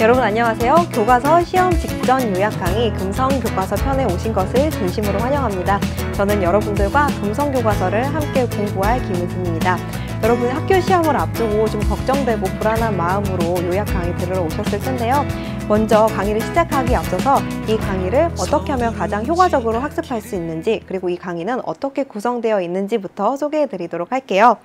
여러분 안녕하세요. 교과서 시험 직전 요약 강의 금성교과서 편에 오신 것을 진심으로 환영합니다. 저는 여러분들과 금성교과서를 함께 공부할 김은순입니다. 여러분 학교 시험을 앞두고 좀 걱정되고 불안한 마음으로 요약 강의 들으러 오셨을 텐데요. 먼저 강의를 시작하기 앞서서 이 강의를 어떻게 하면 가장 효과적으로 학습할 수 있는지, 그리고 이 강의는 어떻게 구성되어 있는지부터 소개해 드리도록 할게요.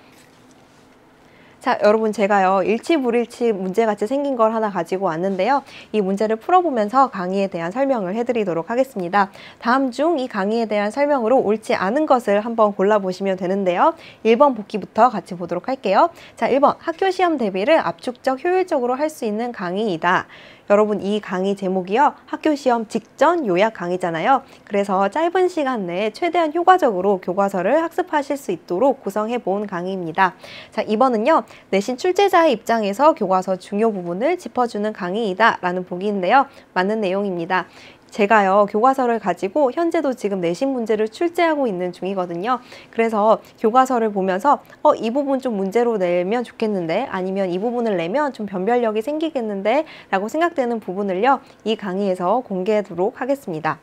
자, 여러분 제가요 일치불일치 문제같이 생긴 걸 하나 가지고 왔는데요. 이 문제를 풀어보면서 강의에 대한 설명을 해드리도록 하겠습니다. 다음 중 이 강의에 대한 설명으로 옳지 않은 것을 한번 골라보시면 되는데요. 1번 복기부터 같이 보도록 할게요. 자, 1번 학교 시험 대비를 압축적 효율적으로 할 수 있는 강의이다. 여러분 이 강의 제목이요. 학교 시험 직전 요약 강의잖아요. 그래서 짧은 시간 내에 최대한 효과적으로 교과서를 학습하실 수 있도록 구성해 본 강의입니다. 자, 2번은요. 내신 출제자의 입장에서 교과서 중요 부분을 짚어주는 강의이다 라는 보기인데요. 맞는 내용입니다. 제가요 교과서를 가지고 현재도 지금 내신 문제를 출제하고 있는 중이거든요. 그래서 교과서를 보면서 이 부분 좀 문제로 내면 좋겠는데, 아니면 이 부분을 내면 좀 변별력이 생기겠는데 라고 생각되는 부분을요 이 강의에서 공개하도록 하겠습니다.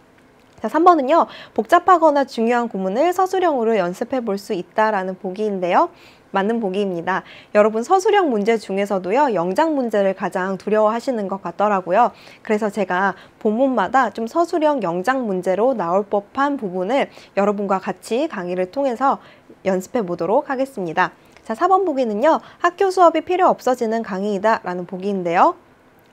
자, 3번은요 복잡하거나 중요한 구문을 서술형으로 연습해 볼 수 있다라는 보기인데요. 맞는 보기입니다. 여러분 서술형 문제 중에서도요 영작 문제를 가장 두려워하시는 것 같더라고요. 그래서 제가 본문마다 좀 서술형 영작 문제로 나올 법한 부분을 여러분과 같이 강의를 통해서 연습해 보도록 하겠습니다. 자, 4번 보기는요 학교 수업이 필요 없어지는 강의이다 라는 보기인데요.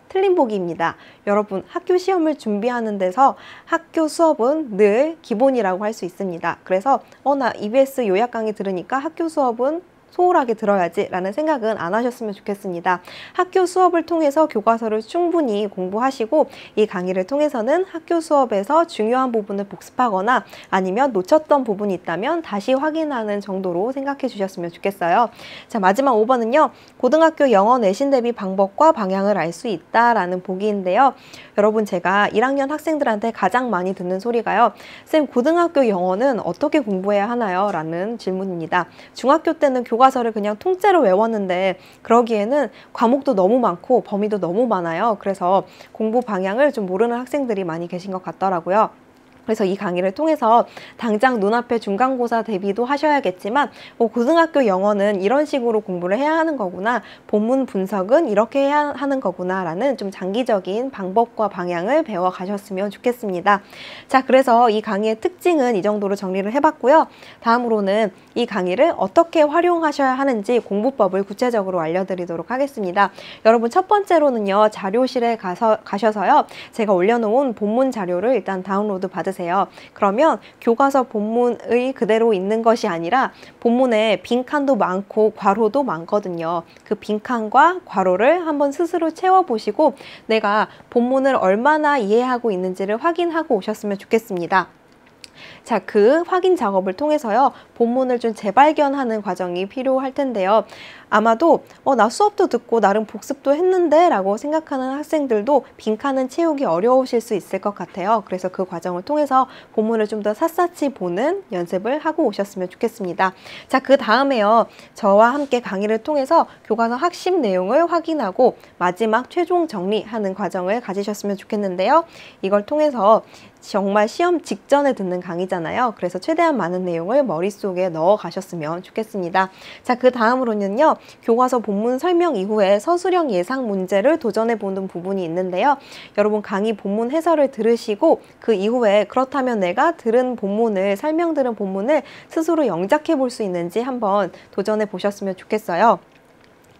틀린 보기입니다. 여러분 학교 시험을 준비하는 데서 학교 수업은 늘 기본이라고 할 수 있습니다. 그래서 나 EBS 요약 강의 들으니까 학교 수업은 소홀하게 들어야지 라는 생각은 안 하셨으면 좋겠습니다. 학교 수업을 통해서 교과서를 충분히 공부하시고 이 강의를 통해서는 학교 수업에서 중요한 부분을 복습하거나 아니면 놓쳤던 부분이 있다면 다시 확인하는 정도로 생각해 주셨으면 좋겠어요. 자, 마지막 5번은요. 고등학교 영어 내신 대비 방법과 방향을 알 수 있다라는 보기인데요. 여러분 제가 1학년 학생들한테 가장 많이 듣는 소리가요. 쌤, 고등학교 영어는 어떻게 공부해야 하나요? 라는 질문입니다. 중학교 때는 교과서를 그냥 통째로 외웠는데 그러기에는 과목도 너무 많고 범위도 너무 많아요. 그래서 공부 방향을 좀 모르는 학생들이 많이 계신 것 같더라고요. 그래서 이 강의를 통해서 당장 눈앞에 중간고사 대비도 하셔야겠지만 고등학교 영어는 이런 식으로 공부를 해야 하는 거구나, 본문 분석은 이렇게 해야 하는 거구나 라는 좀 장기적인 방법과 방향을 배워 가셨으면 좋겠습니다. 자, 그래서 이 강의의 특징은 이 정도로 정리를 해봤고요. 다음으로는 이 강의를 어떻게 활용하셔야 하는지 공부법을 구체적으로 알려드리도록 하겠습니다. 여러분 첫 번째로는요. 자료실에 가셔서요. 제가 올려놓은 본문 자료를 일단 다운로드 받으세요. 그러면 교과서 본문의 그대로 있는 것이 아니라 본문에 빈칸도 많고 괄호도 많거든요. 그 빈칸과 괄호를 한번 스스로 채워보시고 내가 본문을 얼마나 이해하고 있는지를 확인하고 오셨으면 좋겠습니다. 자, 그 확인 작업을 통해서요 본문을 좀 재발견하는 과정이 필요할 텐데요. 아마도 나 수업도 듣고 나름 복습도 했는데 라고 생각하는 학생들도 빈칸은 채우기 어려우실 수 있을 것 같아요. 그래서 그 과정을 통해서 본문을 좀 더 샅샅이 보는 연습을 하고 오셨으면 좋겠습니다. 자, 그 다음에요 저와 함께 강의를 통해서 교과서 핵심 내용을 확인하고 마지막 최종 정리하는 과정을 가지셨으면 좋겠는데요. 이걸 통해서 정말 시험 직전에 듣는 강의잖아요. 그래서 최대한 많은 내용을 머릿속에 넣어 가셨으면 좋겠습니다. 자, 그 다음으로는요. 교과서 본문 설명 이후에 서술형 예상 문제를 도전해 보는 부분이 있는데요. 여러분 강의 본문 해설을 들으시고 그 이후에 그렇다면 내가 설명들은 본문을 스스로 영작해 볼 수 있는지 한번 도전해 보셨으면 좋겠어요.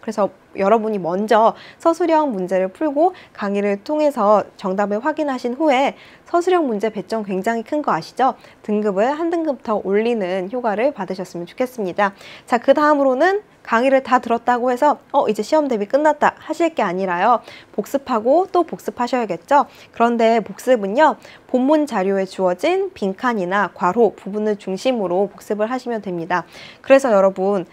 그래서 여러분이 먼저 서술형 문제를 풀고 강의를 통해서 정답을 확인하신 후에 서술형 문제 배점 굉장히 큰 거 아시죠? 등급을 한 등급 더 올리는 효과를 받으셨으면 좋겠습니다. 자, 그 다음으로는 강의를 다 들었다고 해서 이제 시험 대비 끝났다 하실 게 아니라요. 복습하고 또 복습하셔야겠죠? 그런데 복습은요. 본문 자료에 주어진 빈칸이나 괄호 부분을 중심으로 복습을 하시면 됩니다. 그래서 여러분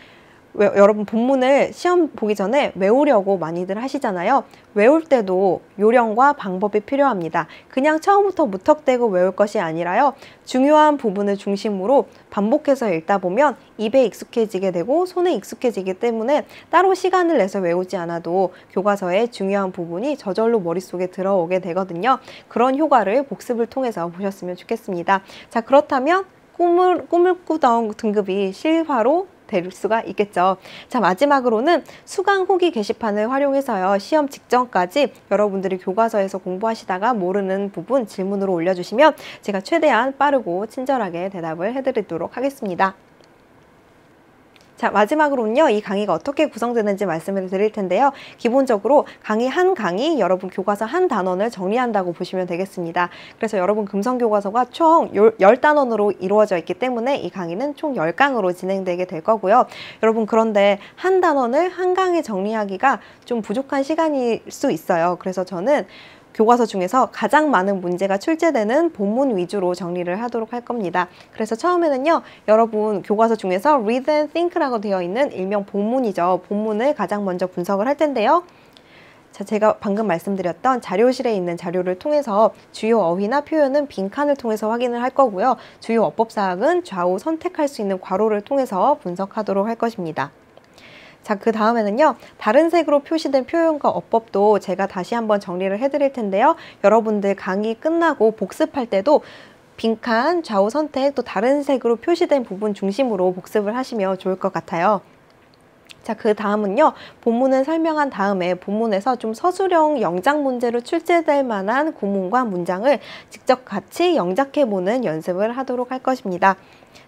여러분 본문을 시험 보기 전에 외우려고 많이들 하시잖아요. 외울 때도 요령과 방법이 필요합니다. 그냥 처음부터 무턱대고 외울 것이 아니라요. 중요한 부분을 중심으로 반복해서 읽다 보면 입에 익숙해지게 되고 손에 익숙해지기 때문에 따로 시간을 내서 외우지 않아도 교과서의 중요한 부분이 저절로 머릿속에 들어오게 되거든요. 그런 효과를 복습을 통해서 보셨으면 좋겠습니다. 자, 그렇다면 꿈을 꾸던 등급이 실화로 될 수가 있겠죠. 자, 마지막으로는 수강 후기 게시판을 활용해서요. 시험 직전까지 여러분들이 교과서에서 공부하시다가 모르는 부분 질문으로 올려주시면 제가 최대한 빠르고 친절하게 대답을 해드리도록 하겠습니다. 자, 마지막으로는요, 이 강의가 어떻게 구성되는지 말씀을 드릴 텐데요. 기본적으로 한 강의 여러분 교과서 한 단원을 정리한다고 보시면 되겠습니다. 그래서 여러분 금성교과서가 총 10단원으로 이루어져 있기 때문에 이 강의는 총 10강으로 진행되게 될 거고요. 여러분 그런데 한 단원을 한 강에 정리하기가 좀 부족한 시간일 수 있어요. 그래서 저는 교과서 중에서 가장 많은 문제가 출제되는 본문 위주로 정리를 하도록 할 겁니다. 그래서 처음에는요, 여러분 교과서 중에서 read and think라고 되어 있는 일명 본문이죠. 본문을 가장 먼저 분석을 할 텐데요. 자, 제가 방금 말씀드렸던 자료실에 있는 자료를 통해서 주요 어휘나 표현은 빈칸을 통해서 확인을 할 거고요. 주요 어법사항은 좌우 선택할 수 있는 괄호를 통해서 분석하도록 할 것입니다. 자, 그 다음에는요, 다른 색으로 표시된 표현과 어법도 제가 다시 한번 정리를 해드릴 텐데요. 여러분들 강의 끝나고 복습할 때도 빈칸, 좌우 선택, 또 다른 색으로 표시된 부분 중심으로 복습을 하시면 좋을 것 같아요. 자, 그 다음은요, 본문을 설명한 다음에 본문에서 좀 서술형 영작 문제로 출제될 만한 구문과 문장을 직접 같이 영작해보는 연습을 하도록 할 것입니다.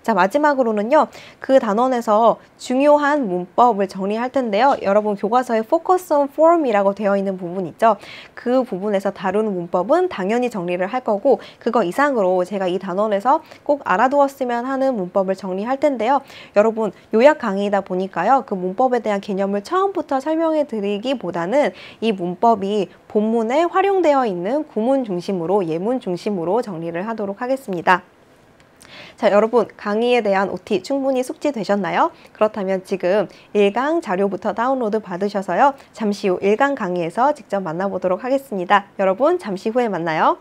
자, 마지막으로는요, 그 단원에서 중요한 문법을 정리할 텐데요. 여러분 교과서에 focus on form이라고 되어 있는 부분 있죠. 그 부분에서 다루는 문법은 당연히 정리를 할 거고, 그거 이상으로 제가 이 단원에서 꼭 알아두었으면 하는 문법을 정리할 텐데요. 여러분 요약 강의이다 보니까요, 그 문법에 대한 개념을 처음부터 설명해 드리기보다는 이 문법이 본문에 활용되어 있는 구문 중심으로, 예문 중심으로 정리를 하도록 하겠습니다. 자, 여러분 강의에 대한 OT 충분히 숙지되셨나요? 그렇다면 지금 1강 자료부터 다운로드 받으셔서요. 잠시 후 1강 강의에서 직접 만나보도록 하겠습니다. 여러분 잠시 후에 만나요.